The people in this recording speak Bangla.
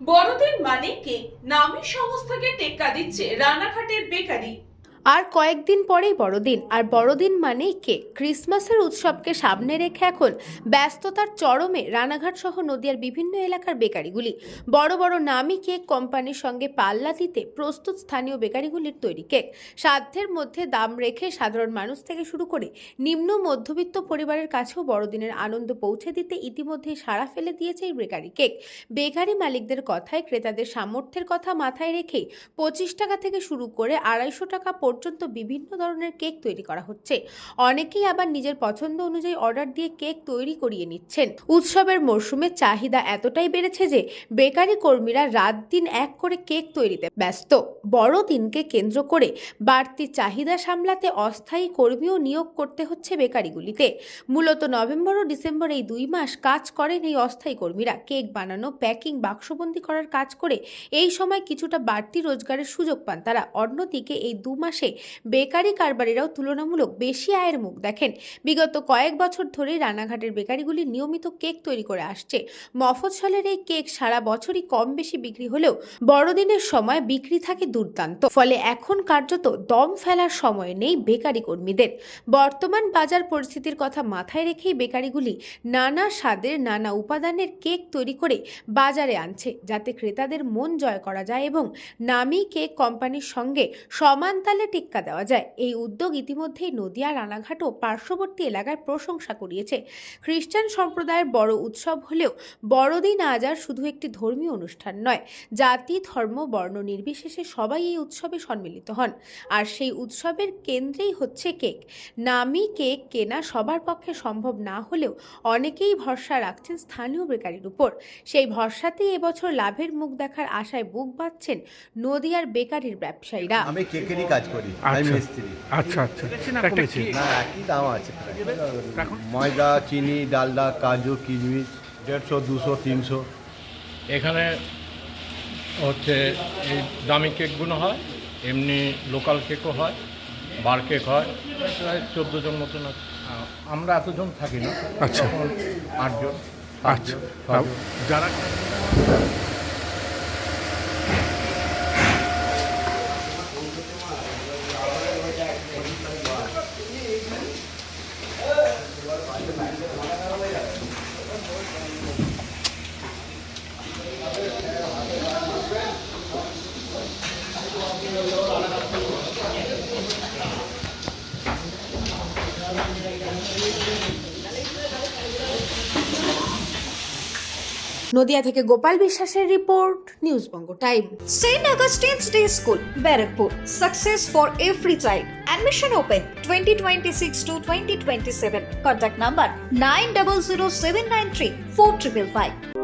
বড়দিন মানে কেক, নামী সংস্থাকে টেক্কা দিচ্ছে রানাঘাটের বেকারি। আর কয়েকদিন পরেই বড়দিন, আর বড়দিন মানেই কেক। ক্রিসমাসের উৎসবকে সামনে রেখে এখন ব্যস্ততার চরমে রানাঘাট সহ নদিয়ার বিভিন্ন এলাকার বেকারিগুলি। বড় বড় নামী কেক কোম্পানির সঙ্গে পাল্লা দিতে প্রস্তুত স্থানীয় বেকারিগুলির তৈরি কেক। সাধ্যের মধ্যে দাম রেখে সাধারণ মানুষ থেকে শুরু করে নিম্ন মধ্যবিত্ত পরিবারের কাছেও বড়দিনের আনন্দ পৌঁছে দিতে ইতিমধ্যেই সাড়া ফেলে দিয়েছে এই বেকারি কেক। বেকারি মালিকদের কথায় ক্রেতাদের সামর্থ্যের কথা মাথায় রেখেই 25 টাকা থেকে শুরু করে 250 টাকা পর্যন্ত বিভিন্ন ধরনের কেক তৈরি করা হচ্ছে। অনেকেই আবার নিজের পছন্দ অনুযায়ী অর্ডার দিয়ে কেক তৈরি করিয়ে নিচ্ছেন। উৎসবের মরশুমে চাহিদা এতটাই বেড়েছে যে বেকারি কর্মীরা রাত দিন এক করে কেক তৈরিতে ব্যস্ত। বড়দিনকে কেন্দ্র করে বাড়তি চাহিদা সামলাতে অস্থায়ী কর্মীও নিয়োগ করতে হচ্ছে বেকারিগুলিতে। মূলত নভেম্বর ও ডিসেম্বর এই 2 মাস কাজ করেন এই অস্থায়ী কর্মীরা। কেক বানানো, প্যাকিং, বাক্সবন্দি করার কাজ করে এই সময় কিছুটা বাড়তি রোজগারের সুযোগ পান তারা। অন্যদিকে এই 2 মাসে বেকারি কারবারিরাও তুলনামূলক বেশি আয়ের মুখ দেখেন। বিগত কয়েক বছর ধরেই রানাঘাটের বেকারিগুলি নিয়মিত কেক তৈরি করে আসছে। মফস্বলের এই কেক সারা বছরই কম বেশি বিক্রি হলেও বড়দিনের সময় বিক্রি থাকে দুর্দান্ত। ফলে এখন কার্যত দম ফেলার সময় নেই বেকারি কর্মীদের। বর্তমান বাজার পরিস্থিতির কথা মাথায় রেখেই বেকারিগুলি নানা স্বাদের, নানা উপাদানের কেক তৈরি করে বাজারে আনছে, যাতে ক্রেতাদের মন জয় করা যায় এবং নামী কেক কোম্পানির সঙ্গে সমান তালে টেক্কা দেওয়া যায়। এই উদ্যোগ ইতিমধ্যেই নদিয়া, রানাঘাট ও পার্শ্ববর্তী এলাকায় প্রশংসা কুড়িয়েছে। খ্রিস্টান সম্প্রদায়ের বড় উৎসব হলেও বড়দিন আজ আর শুধু একটি ধর্মীয় অনুষ্ঠান নয়। জাতি, ধর্ম, বর্ণ নির্বিশেষে সবাই এই উৎসবে সম্মিলিত হন। আর সেই উৎসবের কেন্দ্রেই হচ্ছে কেক। নামী কেক কেনা সবার পক্ষে সম্ভব না হলেও অনেকেই ভরসা রাখছেন স্থানীয় বেকারির উপর। সেই ভরসাতেই এবছর লাভের মুখ দেখার আশায় বুক বাঁধছেন নদিয়ার বেকারির ব্যবসায়ীরা। আমি কেকেরই কাজ করি, আমি মিস্ত্রি। আচ্ছা আচ্ছা না, একই দাম আছে। ময়দা, চিনি, ডালডা, কাজু, কিশমিশ 150, 200, 300। এখানে হচ্ছে এই দামি কেকগুলো হয়, এমনি লোকাল কেকও হয়, বার কেক হয়। প্রায় 14 জন মতন আছে। আমরা এতজন থাকি না, আচ্ছা। 8 জন। আচ্ছা, 6 জন। যারা নদিয়া থেকে গোপাল বিশ্বাসের report, news Banga time. St. Augustine's Day School, Barakpur. Success for every child. Admission open 2026 to 2027. Contact number 900793 4555.